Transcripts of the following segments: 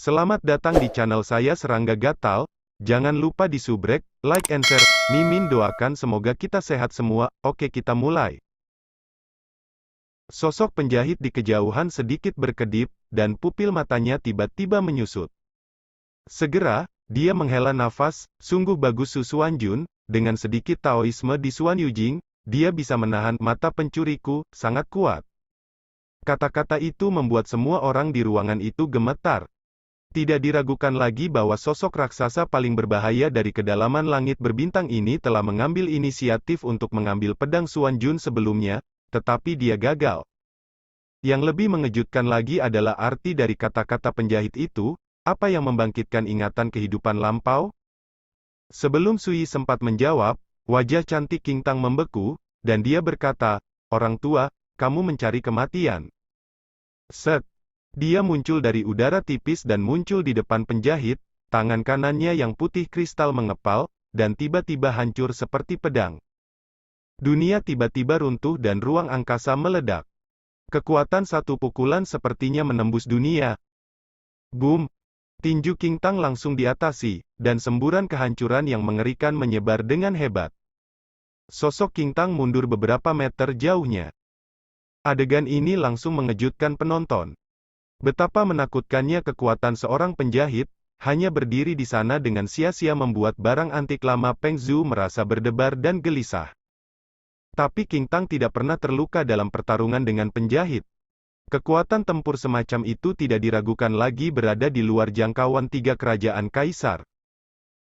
Selamat datang di channel saya Serangga Gatal. Jangan lupa di subrek, like and share. Mimin doakan semoga kita sehat semua. Oke, kita mulai. Sosok penjahit di kejauhan sedikit berkedip, dan pupil matanya tiba-tiba menyusut. Segera, dia menghela nafas. Sungguh bagus Su Xuanjun. Dengan sedikit Taoisme di Xuan Yujing, dia bisa menahan mata pencuriku, sangat kuat. Kata-kata itu membuat semua orang di ruangan itu gemetar. Tidak diragukan lagi bahwa sosok raksasa paling berbahaya dari kedalaman langit berbintang ini telah mengambil inisiatif untuk mengambil pedang Xuanjun sebelumnya, tetapi dia gagal. Yang lebih mengejutkan lagi adalah arti dari kata-kata penjahit itu. Apa yang membangkitkan ingatan kehidupan lampau? Sebelum Sui sempat menjawab, wajah cantik King Tang membeku, dan dia berkata, "Orang tua, kamu mencari kematian." Set. Dia muncul dari udara tipis dan muncul di depan penjahit, tangan kanannya yang putih kristal mengepal, dan tiba-tiba hancur seperti pedang. Dunia tiba-tiba runtuh dan ruang angkasa meledak. Kekuatan satu pukulan sepertinya menembus dunia. Boom! Tinju King Tang langsung diatasi, dan semburan kehancuran yang mengerikan menyebar dengan hebat. Sosok King Tang mundur beberapa meter jauhnya. Adegan ini langsung mengejutkan penonton. Betapa menakutkannya kekuatan seorang penjahit, hanya berdiri di sana dengan sia-sia membuat barang antik lama Peng Zhu merasa berdebar dan gelisah. Tapi King Tang tidak pernah terluka dalam pertarungan dengan penjahit. Kekuatan tempur semacam itu tidak diragukan lagi berada di luar jangkauan tiga kerajaan kaisar.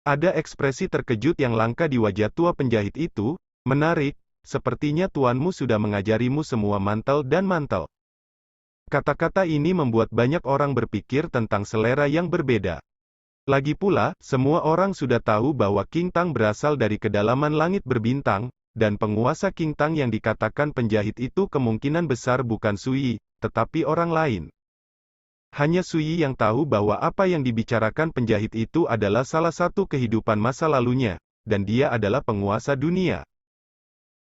Ada ekspresi terkejut yang langka di wajah tua penjahit itu. Menarik, sepertinya tuanmu sudah mengajarimu semua mantel dan mantel. Kata-kata ini membuat banyak orang berpikir tentang selera yang berbeda. Lagi pula, semua orang sudah tahu bahwa King Tang berasal dari kedalaman langit berbintang, dan penguasa King Tang yang dikatakan penjahit itu kemungkinan besar bukan Sui, tetapi orang lain. Hanya Sui yang tahu bahwa apa yang dibicarakan penjahit itu adalah salah satu kehidupan masa lalunya, dan dia adalah penguasa dunia.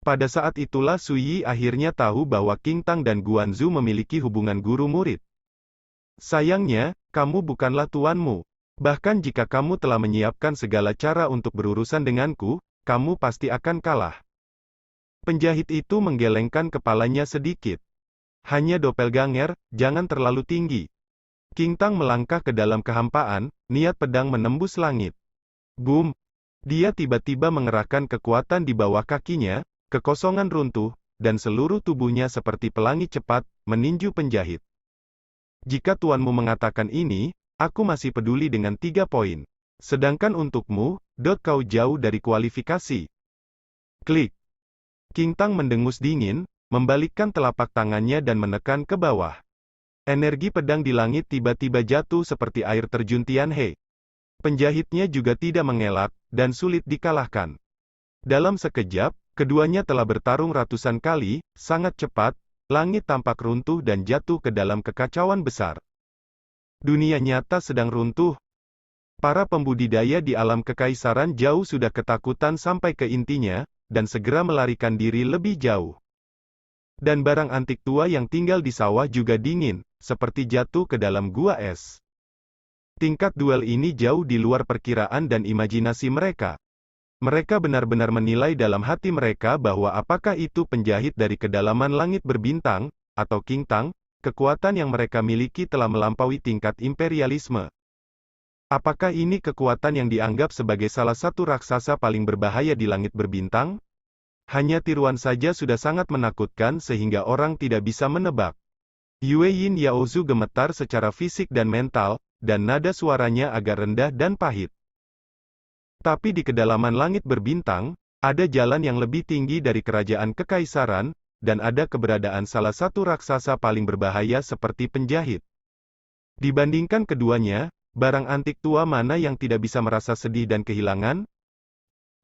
Pada saat itulah Sui akhirnya tahu bahwa King Tang dan Guanzu memiliki hubungan guru-murid. Sayangnya, kamu bukanlah tuanmu. Bahkan jika kamu telah menyiapkan segala cara untuk berurusan denganku, kamu pasti akan kalah. Penjahit itu menggelengkan kepalanya sedikit. Hanya doppelganger, jangan terlalu tinggi. King Tang melangkah ke dalam kehampaan, niat pedang menembus langit. Boom! Dia tiba-tiba mengerahkan kekuatan di bawah kakinya. Kekosongan runtuh, dan seluruh tubuhnya seperti pelangi cepat, meninju penjahit. Jika tuanmu mengatakan ini, aku masih peduli dengan 3 poin. Sedangkan untukmu, kau jauh dari kualifikasi. Klik. King Tang mendengus dingin, membalikkan telapak tangannya dan menekan ke bawah. Energi pedang di langit tiba-tiba jatuh seperti air terjun Tianhe. Penjahitnya juga tidak mengelak, dan sulit dikalahkan. Dalam sekejap, keduanya telah bertarung ratusan kali, sangat cepat, langit tampak runtuh dan jatuh ke dalam kekacauan besar. Dunia nyata sedang runtuh. Para pembudidaya di alam kekaisaran jauh sudah ketakutan sampai ke intinya, dan segera melarikan diri lebih jauh. Dan barang antik tua yang tinggal di sawah juga dingin, seperti jatuh ke dalam gua es. Tingkat duel ini jauh di luar perkiraan dan imajinasi mereka. Mereka benar-benar menilai dalam hati mereka bahwa apakah itu penjahit dari kedalaman langit berbintang, atau King Tang, kekuatan yang mereka miliki telah melampaui tingkat imperialisme. Apakah ini kekuatan yang dianggap sebagai salah satu raksasa paling berbahaya di langit berbintang? Hanya tiruan saja sudah sangat menakutkan sehingga orang tidak bisa menebak. Yue Yin Yaozu gemetar secara fisik dan mental, dan nada suaranya agak rendah dan pahit. Tapi di kedalaman langit berbintang, ada jalan yang lebih tinggi dari kerajaan kekaisaran, dan ada keberadaan salah satu raksasa paling berbahaya seperti penjahit. Dibandingkan keduanya, barang antik tua mana yang tidak bisa merasa sedih dan kehilangan?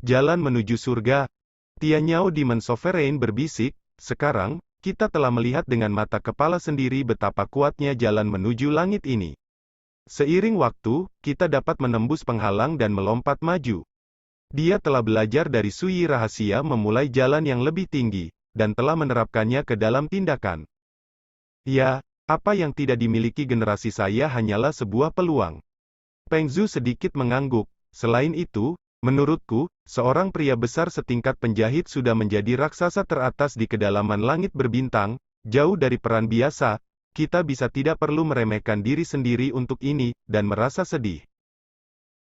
Jalan menuju surga. Tianyao Demon Sovereign berbisik, sekarang, kita telah melihat dengan mata kepala sendiri betapa kuatnya jalan menuju langit ini. Seiring waktu, kita dapat menembus penghalang dan melompat maju. Dia telah belajar dari Sui rahasia memulai jalan yang lebih tinggi, dan telah menerapkannya ke dalam tindakan. Ya, Apa yang tidak dimiliki generasi saya hanyalah sebuah peluang. Peng Zhu sedikit mengangguk. Selain itu, menurutku, seorang pria besar setingkat penjahit sudah menjadi raksasa teratas di kedalaman langit berbintang, jauh dari peran biasa. Kita bisa tidak perlu meremehkan diri sendiri untuk ini, dan merasa sedih.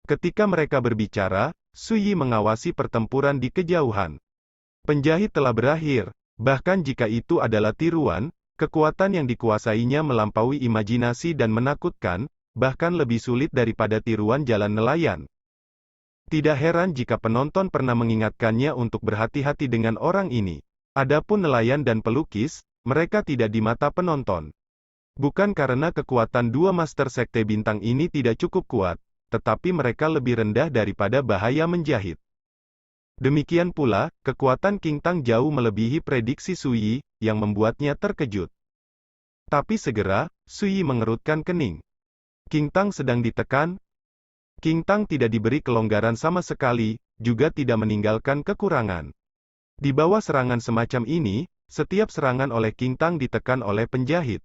Ketika mereka berbicara, Su Yi mengawasi pertempuran di kejauhan. Penjahit telah berakhir, bahkan jika itu adalah tiruan, kekuatan yang dikuasainya melampaui imajinasi dan menakutkan, bahkan lebih sulit daripada tiruan jalan nelayan. Tidak heran jika penonton pernah mengingatkannya untuk berhati-hati dengan orang ini. Adapun nelayan dan pelukis, mereka tidak di mata penonton. Bukan karena kekuatan dua master sekte bintang ini tidak cukup kuat, tetapi mereka lebih rendah daripada bahaya menjahit. Demikian pula, kekuatan King Tang jauh melebihi prediksi Su Yi, yang membuatnya terkejut. Tapi segera, Su Yi mengerutkan kening. King Tang sedang ditekan. King Tang tidak diberi kelonggaran sama sekali, juga tidak meninggalkan kekurangan. Di bawah serangan semacam ini, setiap serangan oleh King Tang ditekan oleh penjahit.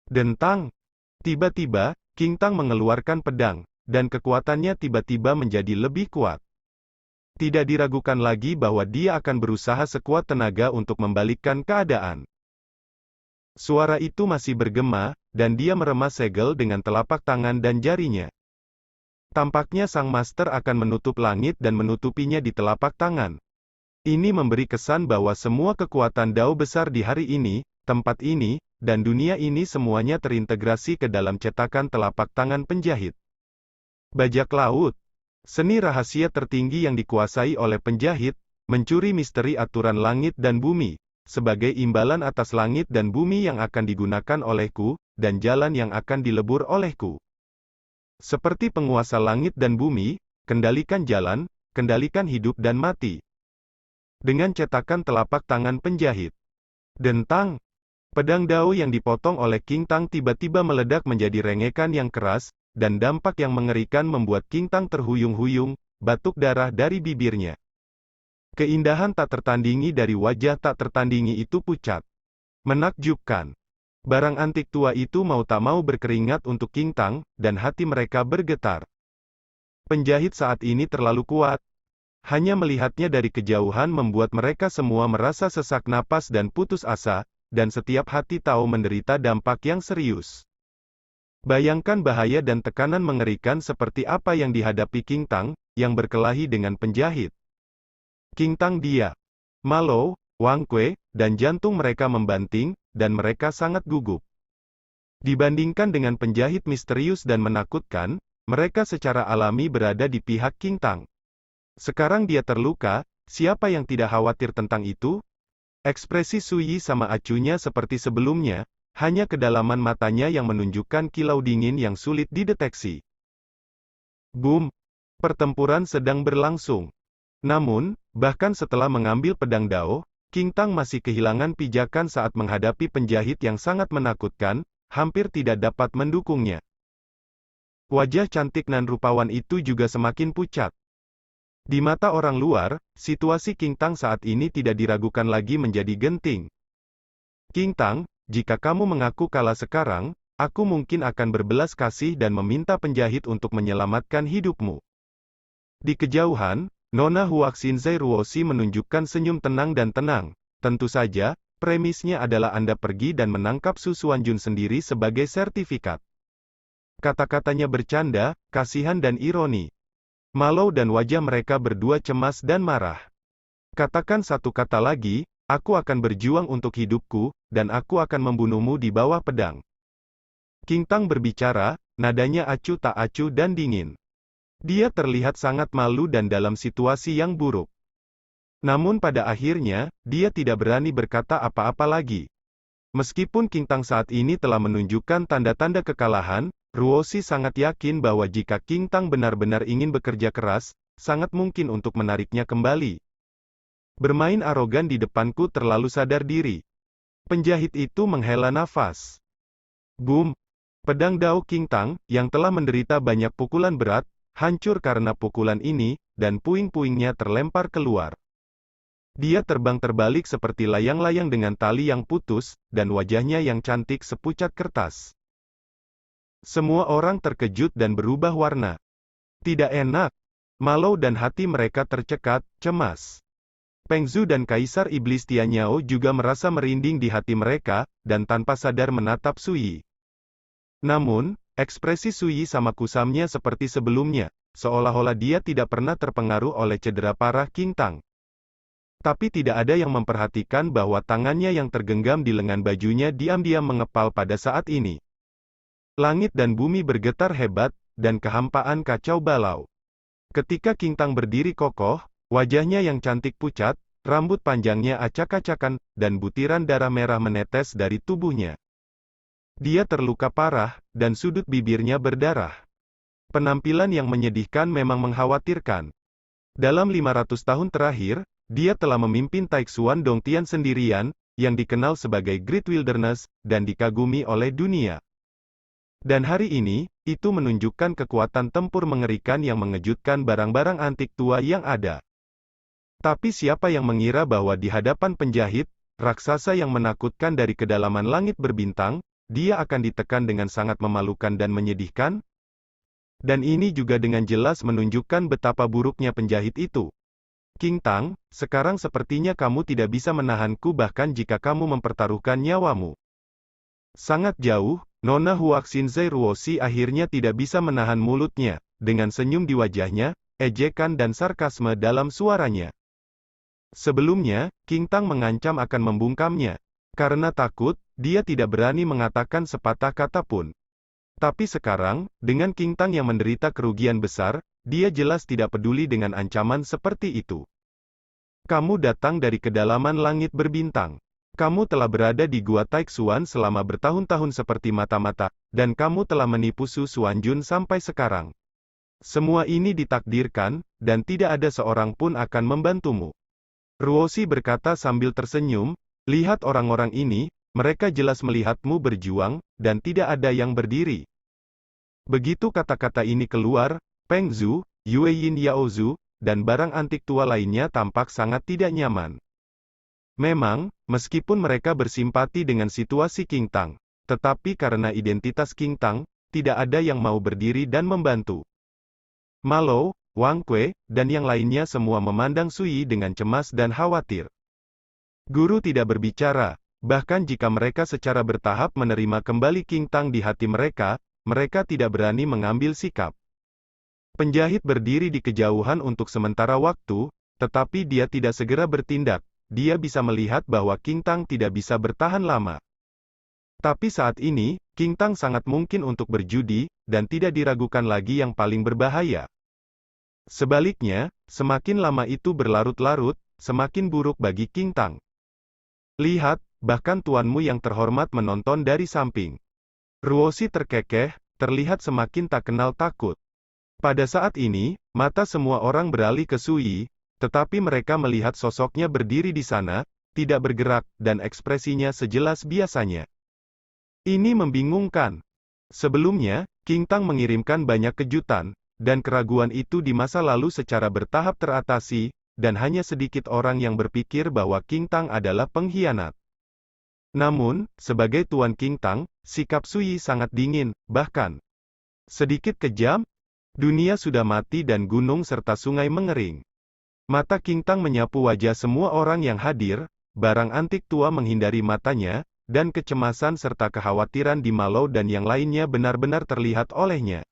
Dentang. Tiba-tiba, King Tang mengeluarkan pedang, dan kekuatannya tiba-tiba menjadi lebih kuat. Tidak diragukan lagi bahwa dia akan berusaha sekuat tenaga untuk membalikkan keadaan. Suara itu masih bergema, dan dia meremas segel dengan telapak tangan dan jarinya. Tampaknya sang master akan menutup langit dan menutupinya di telapak tangan. Ini memberi kesan bahwa semua kekuatan Dao besar di hari ini, tempat ini, dan dunia ini semuanya terintegrasi ke dalam cetakan telapak tangan penjahit. Bajak laut. Seni rahasia tertinggi yang dikuasai oleh penjahit, mencuri misteri aturan langit dan bumi, sebagai imbalan atas langit dan bumi yang akan digunakan olehku, dan jalan yang akan dilebur olehku. Seperti penguasa langit dan bumi, kendalikan jalan, kendalikan hidup dan mati. Dengan cetakan telapak tangan penjahit. Dentang. Pedang Dao yang dipotong oleh King Tang tiba-tiba meledak menjadi rengekan yang keras, dan dampak yang mengerikan membuat King Tang terhuyung-huyung, batuk darah dari bibirnya. Keindahan tak tertandingi dari wajah tak tertandingi itu pucat. Menakjubkan. Barang antik tua itu mau tak mau berkeringat untuk King Tang, dan hati mereka bergetar. Penjahit saat ini terlalu kuat. Hanya melihatnya dari kejauhan membuat mereka semua merasa sesak napas dan putus asa, dan setiap hati tahu menderita dampak yang serius. Bayangkan bahaya dan tekanan mengerikan seperti apa yang dihadapi King Tang, yang berkelahi dengan penjahit. King Tang dia. Malo, Wang Kue, dan jantung mereka membanting, dan mereka sangat gugup. Dibandingkan dengan penjahit misterius dan menakutkan, mereka secara alami berada di pihak King Tang. Sekarang dia terluka, siapa yang tidak khawatir tentang itu? Ekspresi Su Yi sama acuhnya seperti sebelumnya, hanya kedalaman matanya yang menunjukkan kilau dingin yang sulit dideteksi. Boom! Pertempuran sedang berlangsung. Namun, bahkan setelah mengambil pedang Dao, King Tang masih kehilangan pijakan saat menghadapi penjahit yang sangat menakutkan, hampir tidak dapat mendukungnya. Wajah cantik nan rupawan itu juga semakin pucat. Di mata orang luar, situasi King Tang saat ini tidak diragukan lagi menjadi genting. King Tang, jika kamu mengaku kalah sekarang, aku mungkin akan berbelas kasih dan meminta penjahit untuk menyelamatkan hidupmu. Di kejauhan, Nona Huaxinzai Ruoshi menunjukkan senyum tenang dan tenang. Tentu saja, premisnya adalah Anda pergi dan menangkap Su Xuanjun sendiri sebagai sertifikat. Kata-katanya bercanda, kasihan dan ironi. Malu dan wajah mereka berdua cemas dan marah. Katakan satu kata lagi, aku akan berjuang untuk hidupku, dan aku akan membunuhmu di bawah pedang. King Tang berbicara, nadanya acuh tak acuh dan dingin. Dia terlihat sangat malu dan dalam situasi yang buruk. Namun pada akhirnya, dia tidak berani berkata apa-apa lagi. Meskipun King Tang saat ini telah menunjukkan tanda-tanda kekalahan, Ruoshi sangat yakin bahwa jika King Tang benar-benar ingin bekerja keras, sangat mungkin untuk menariknya kembali. Bermain arogan di depanku terlalu sadar diri. Penjahit itu menghela nafas. Boom! Pedang Dao King Tang, yang telah menderita banyak pukulan berat, hancur karena pukulan ini, dan puing-puingnya terlempar keluar. Dia terbang terbalik seperti layang-layang dengan tali yang putus, dan wajahnya yang cantik sepucat kertas. Semua orang terkejut dan berubah warna. Tidak enak. Malu dan hati mereka tercekat, cemas. Peng Zhu dan Kaisar Iblis Tianyao juga merasa merinding di hati mereka, dan tanpa sadar menatap Sui. Namun, ekspresi Sui sama kusamnya seperti sebelumnya, seolah-olah dia tidak pernah terpengaruh oleh cedera parah King Tang. Tapi tidak ada yang memperhatikan bahwa tangannya yang tergenggam di lengan bajunya diam-diam mengepal pada saat ini. Langit dan bumi bergetar hebat, dan kehampaan kacau balau. Ketika King Tang berdiri kokoh, wajahnya yang cantik pucat, rambut panjangnya acak-acakan, dan butiran darah merah menetes dari tubuhnya. Dia terluka parah, dan sudut bibirnya berdarah. Penampilan yang menyedihkan memang mengkhawatirkan. Dalam 500 tahun terakhir, dia telah memimpin Taixuan Dongtian sendirian, yang dikenal sebagai Great Wilderness, dan dikagumi oleh dunia. Dan hari ini, itu menunjukkan kekuatan tempur mengerikan yang mengejutkan barang-barang antik tua yang ada. Tapi siapa yang mengira bahwa di hadapan penjahit, raksasa yang menakutkan dari kedalaman langit berbintang, dia akan ditekan dengan sangat memalukan dan menyedihkan? Dan ini juga dengan jelas menunjukkan betapa buruknya penjahit itu. King Tang, sekarang sepertinya kamu tidak bisa menahanku bahkan jika kamu mempertaruhkan nyawamu. Sangat jauh, Nona Huaxinzai Ruoshi akhirnya tidak bisa menahan mulutnya, dengan senyum di wajahnya, ejekan dan sarkasme dalam suaranya. Sebelumnya, King Tang mengancam akan membungkamnya. Karena takut, dia tidak berani mengatakan sepatah kata pun. Tapi sekarang, dengan King Tang yang menderita kerugian besar, dia jelas tidak peduli dengan ancaman seperti itu. Kamu datang dari kedalaman langit berbintang. Kamu telah berada di Gua Taixuan selama bertahun-tahun seperti mata-mata, dan kamu telah menipu Su Xuanjun sampai sekarang. Semua ini ditakdirkan, dan tidak ada seorang pun akan membantumu. Ruoshi berkata sambil tersenyum, lihat orang-orang ini, mereka jelas melihatmu berjuang, dan tidak ada yang berdiri. Begitu kata-kata ini keluar, Peng Zhu, Yue Yin Yaozhu, dan barang antik tua lainnya tampak sangat tidak nyaman. Memang, meskipun mereka bersimpati dengan situasi King Tang, tetapi karena identitas King Tang, tidak ada yang mau berdiri dan membantu. Malo, Wang Kue, dan yang lainnya semua memandang Sui dengan cemas dan khawatir. Guru tidak berbicara, bahkan jika mereka secara bertahap menerima kembali King Tang di hati mereka, mereka tidak berani mengambil sikap. Penjahit berdiri di kejauhan untuk sementara waktu, tetapi dia tidak segera bertindak. Dia bisa melihat bahwa King Tang tidak bisa bertahan lama. Tapi saat ini, King Tang sangat mungkin untuk berjudi, dan tidak diragukan lagi yang paling berbahaya. Sebaliknya, semakin lama itu berlarut-larut, semakin buruk bagi King Tang. Lihat, bahkan tuanmu yang terhormat menonton dari samping. Ruoshi terkekeh, terlihat semakin tak kenal takut. Pada saat ini, mata semua orang beralih ke Sui, tetapi mereka melihat sosoknya berdiri di sana, tidak bergerak, dan ekspresinya sejelas biasanya. Ini membingungkan. Sebelumnya, King Tang mengirimkan banyak kejutan, dan keraguan itu di masa lalu secara bertahap teratasi, dan hanya sedikit orang yang berpikir bahwa King Tang adalah pengkhianat. Namun, sebagai Tuan King Tang, sikap Sui sangat dingin, bahkan sedikit kejam. Dunia sudah mati dan gunung serta sungai mengering. Mata King Tang menyapu wajah semua orang yang hadir, barang antik tua menghindari matanya, dan kecemasan serta kekhawatiran di Malo dan yang lainnya benar-benar terlihat olehnya.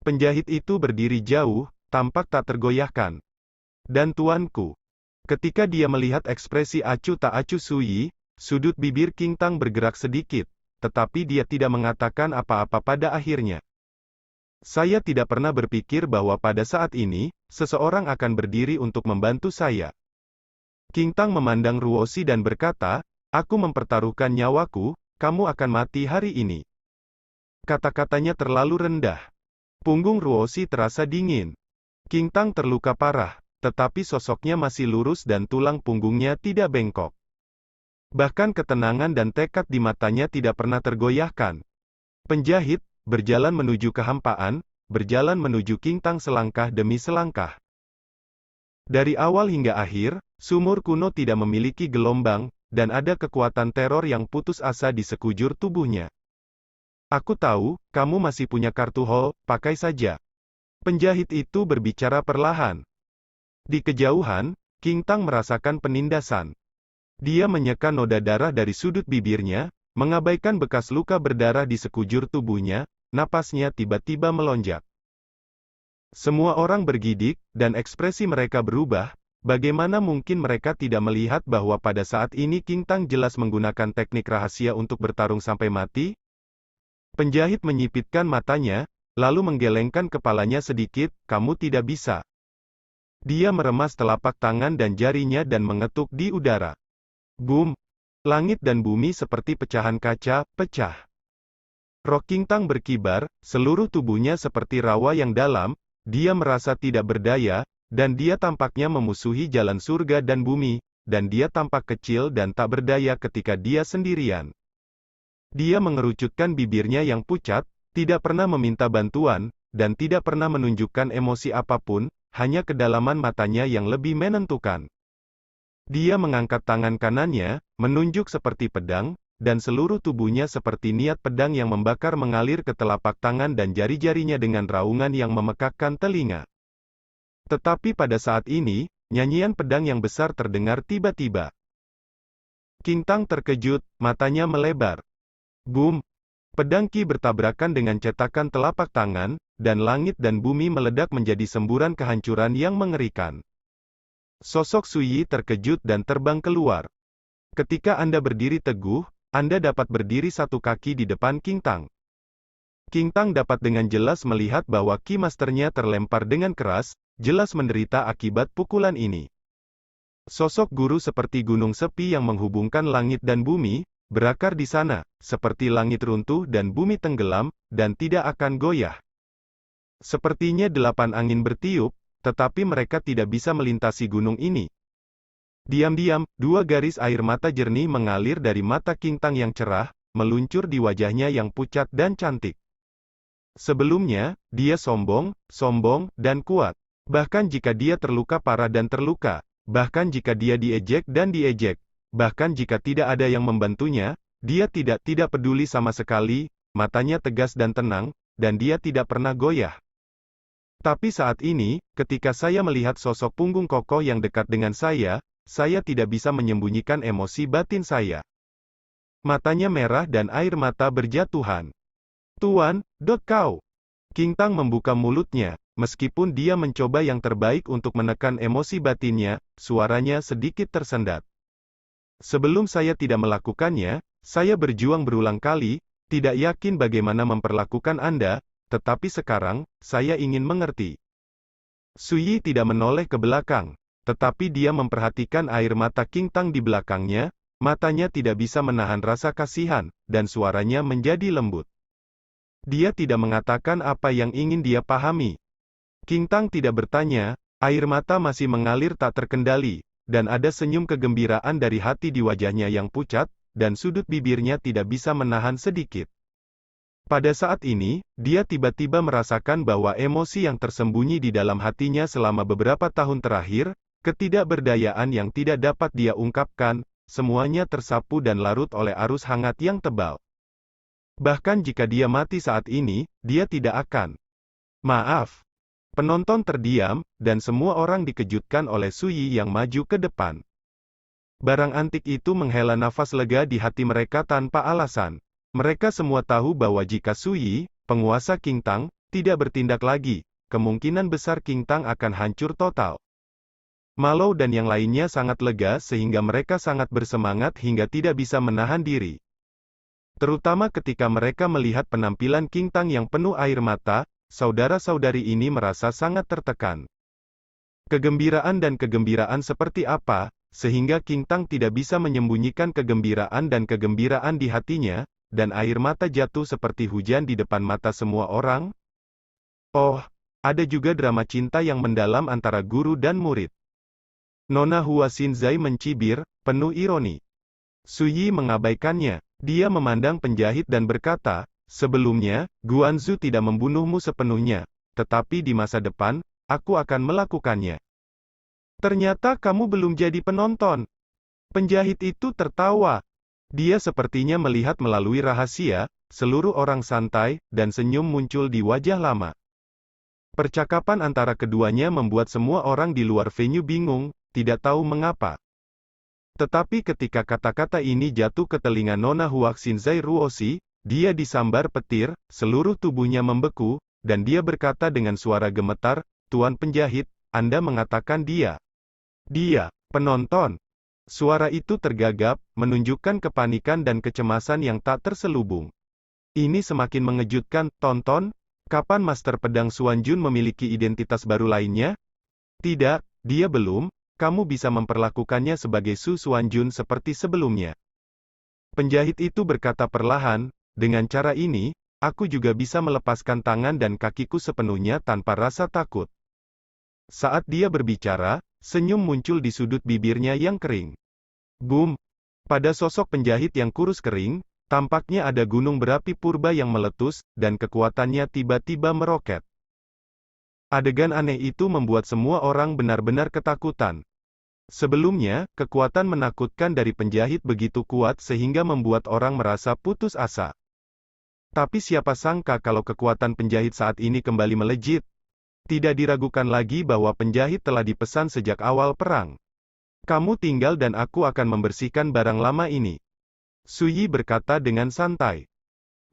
Penjahit itu berdiri jauh, tampak tak tergoyahkan. Dan tuanku. Ketika dia melihat ekspresi acuh tak acuh Sui, sudut bibir King Tang bergerak sedikit, tetapi dia tidak mengatakan apa-apa pada akhirnya. Saya tidak pernah berpikir bahwa pada saat ini, seseorang akan berdiri untuk membantu saya. King Tang memandang Ruoshi dan berkata, aku mempertaruhkan nyawaku, kamu akan mati hari ini. Kata-katanya terlalu rendah. Punggung Ruoshi terasa dingin. King Tang terluka parah, tetapi sosoknya masih lurus dan tulang punggungnya tidak bengkok. Bahkan ketenangan dan tekad di matanya tidak pernah tergoyahkan. Penjahit, berjalan menuju kehampaan, berjalan menuju King Tang selangkah demi selangkah. Dari awal hingga akhir, sumur kuno tidak memiliki gelombang, dan ada kekuatan teror yang putus asa di sekujur tubuhnya. Aku tahu, kamu masih punya kartu hall, pakai saja. Penjahit itu berbicara perlahan. Di kejauhan, King Tang merasakan penindasan. Dia menyeka noda darah dari sudut bibirnya, mengabaikan bekas luka berdarah di sekujur tubuhnya, napasnya tiba-tiba melonjak. Semua orang bergidik, dan ekspresi mereka berubah. Bagaimana mungkin mereka tidak melihat bahwa pada saat ini King Tang jelas menggunakan teknik rahasia untuk bertarung sampai mati? Penjahit menyipitkan matanya, lalu menggelengkan kepalanya sedikit, kamu tidak bisa. Dia meremas telapak tangan dan jarinya dan mengetuk di udara. Boom! Langit dan bumi seperti pecahan kaca, pecah. Roh King Tang berkibar, seluruh tubuhnya seperti rawa yang dalam. Dia merasa tidak berdaya, dan dia tampaknya memusuhi jalan surga dan bumi, dan dia tampak kecil dan tak berdaya ketika dia sendirian. Dia mengerucutkan bibirnya yang pucat, tidak pernah meminta bantuan, dan tidak pernah menunjukkan emosi apapun, hanya kedalaman matanya yang lebih menentukan. Dia mengangkat tangan kanannya, menunjuk seperti pedang, dan seluruh tubuhnya seperti niat pedang yang membakar mengalir ke telapak tangan dan jari-jarinya dengan raungan yang memekakkan telinga. Tetapi pada saat ini, nyanyian pedang yang besar terdengar tiba-tiba. King Tang terkejut, matanya melebar. Boom! Pedang Qi bertabrakan dengan cetakan telapak tangan, dan langit dan bumi meledak menjadi semburan kehancuran yang mengerikan. Sosok Sui Yi terkejut dan terbang keluar. Ketika Anda berdiri teguh, Anda dapat berdiri satu kaki di depan King Tang. King Tang dapat dengan jelas melihat bahwa Ki Masternya terlempar dengan keras, jelas menderita akibat pukulan ini. Sosok guru seperti gunung sepi yang menghubungkan langit dan bumi, berakar di sana, seperti langit runtuh dan bumi tenggelam, dan tidak akan goyah. Sepertinya 8 angin bertiup, tetapi mereka tidak bisa melintasi gunung ini. Diam-diam, 2 garis air mata jernih mengalir dari mata King Tang yang cerah, meluncur di wajahnya yang pucat dan cantik. Sebelumnya, dia sombong, dan kuat. Bahkan jika dia terluka parah dan terluka, bahkan jika dia diejek dan diejek, bahkan jika tidak ada yang membantunya, dia tidak peduli sama sekali, matanya tegas dan tenang, dan dia tidak pernah goyah. Tapi saat ini, ketika saya melihat sosok punggung kokoh yang dekat dengan saya tidak bisa menyembunyikan emosi batin saya. Matanya merah dan air mata berjatuhan. Tuan, kau. King Tang membuka mulutnya, meskipun dia mencoba yang terbaik untuk menekan emosi batinnya, suaranya sedikit tersendat. Sebelum saya tidak melakukannya, saya berjuang berulang kali, tidak yakin bagaimana memperlakukan Anda, tetapi sekarang, saya ingin mengerti. Sui Yi tidak menoleh ke belakang. Tetapi dia memperhatikan air mata King Tang di belakangnya, matanya tidak bisa menahan rasa kasihan, dan suaranya menjadi lembut. Dia tidak mengatakan apa yang ingin dia pahami. King Tang tidak bertanya, air mata masih mengalir tak terkendali, dan ada senyum kegembiraan dari hati di wajahnya yang pucat, dan sudut bibirnya tidak bisa menahan sedikit. Pada saat ini, dia tiba-tiba merasakan bahwa emosi yang tersembunyi di dalam hatinya selama beberapa tahun terakhir, ketidakberdayaan yang tidak dapat dia ungkapkan, semuanya tersapu dan larut oleh arus hangat yang tebal. Bahkan jika dia mati saat ini, dia tidak akan. Maaf. Penonton terdiam, dan semua orang dikejutkan oleh Sui Yi yang maju ke depan. Barang antik itu menghela nafas lega di hati mereka tanpa alasan. Mereka semua tahu bahwa jika Sui Yi, penguasa King Tang, tidak bertindak lagi, kemungkinan besar King Tang akan hancur total. Malo dan yang lainnya sangat lega sehingga mereka sangat bersemangat hingga tidak bisa menahan diri. Terutama ketika mereka melihat penampilan King Tang yang penuh air mata, saudara-saudari ini merasa sangat tertekan. Kegembiraan seperti apa, sehingga King Tang tidak bisa menyembunyikan kegembiraan di hatinya, dan air mata jatuh seperti hujan di depan mata semua orang? Oh, ada juga drama cinta yang mendalam antara guru dan murid. Nona Hua Xinzai mencibir, penuh ironi. Sui Yi mengabaikannya. Dia memandang penjahit dan berkata, sebelumnya, Guanzu tidak membunuhmu sepenuhnya, tetapi di masa depan, aku akan melakukannya. Ternyata kamu belum jadi penonton. Penjahit itu tertawa. Dia sepertinya melihat melalui rahasia, seluruh orang santai, dan senyum muncul di wajah lama. Percakapan antara keduanya membuat semua orang di luar venue bingung, tidak tahu mengapa. Tetapi ketika kata-kata ini jatuh ke telinga Nona Huaxinzai Ruoshi, dia disambar petir, seluruh tubuhnya membeku, dan dia berkata dengan suara gemetar, "Tuan penjahit, Anda mengatakan dia. Dia, penonton." Suara itu tergagap, menunjukkan kepanikan dan kecemasan yang tak terselubung. Ini semakin mengejutkan, tonton. Kapan Master Pedang Xuanjun memiliki identitas baru lainnya? Tidak, dia belum. Kamu bisa memperlakukannya sebagai Su Xuanjun seperti sebelumnya. Penjahit itu berkata perlahan, dengan cara ini, aku juga bisa melepaskan tangan dan kakiku sepenuhnya tanpa rasa takut. Saat dia berbicara, senyum muncul di sudut bibirnya yang kering. Boom! Pada sosok penjahit yang kurus kering, tampaknya ada gunung berapi purba yang meletus, dan kekuatannya tiba-tiba meroket. Adegan aneh itu membuat semua orang benar-benar ketakutan. Sebelumnya, kekuatan menakutkan dari penjahit begitu kuat sehingga membuat orang merasa putus asa. Tapi siapa sangka kalau kekuatan penjahit saat ini kembali melejit? Tidak diragukan lagi bahwa penjahit telah dipesan sejak awal perang. Kamu tinggal dan aku akan membersihkan barang lama ini. Suyi berkata dengan santai.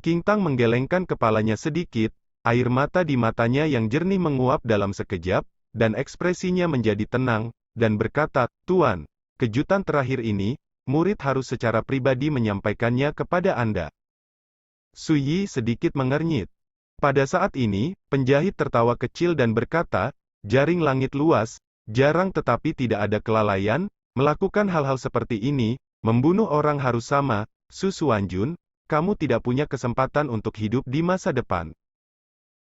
King Tang menggelengkan kepalanya sedikit, air mata di matanya yang jernih menguap dalam sekejap, dan ekspresinya menjadi tenang, dan berkata, "Tuan, kejutan terakhir ini, murid harus secara pribadi menyampaikannya kepada Anda." Suyi sedikit mengernyit. Pada saat ini, penjahit tertawa kecil dan berkata, "Jaring langit luas, jarang tetapi tidak ada kelalaian, melakukan hal-hal seperti ini, membunuh orang harus sama, Su Xuanjun, kamu tidak punya kesempatan untuk hidup di masa depan."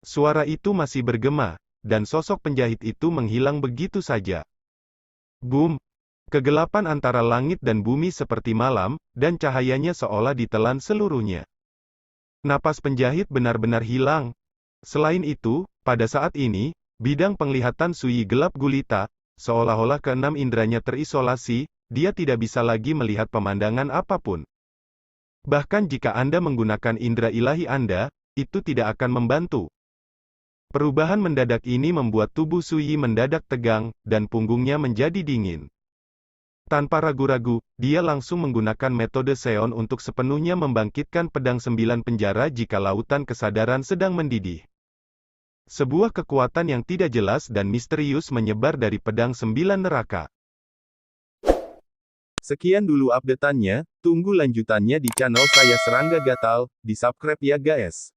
Suara itu masih bergema, dan sosok penjahit itu menghilang begitu saja. Boom! Kegelapan antara langit dan bumi seperti malam, dan cahayanya seolah ditelan seluruhnya. Napas penjahit benar-benar hilang. Selain itu, pada saat ini, bidang penglihatan Suyi gelap gulita, seolah-olah keenam indranya terisolasi, dia tidak bisa lagi melihat pemandangan apapun. Bahkan jika Anda menggunakan indera ilahi Anda, itu tidak akan membantu. Perubahan mendadak ini membuat tubuh Suyi mendadak tegang, dan punggungnya menjadi dingin. Tanpa ragu-ragu, dia langsung menggunakan metode Seon untuk sepenuhnya membangkitkan pedang 9 penjara jika lautan kesadaran sedang mendidih. Sebuah kekuatan yang tidak jelas dan misterius menyebar dari pedang 9 neraka. Sekian dulu update-annya, tunggu lanjutannya di channel saya Serangga Gatal, di subscribe ya guys.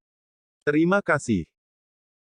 Terima kasih.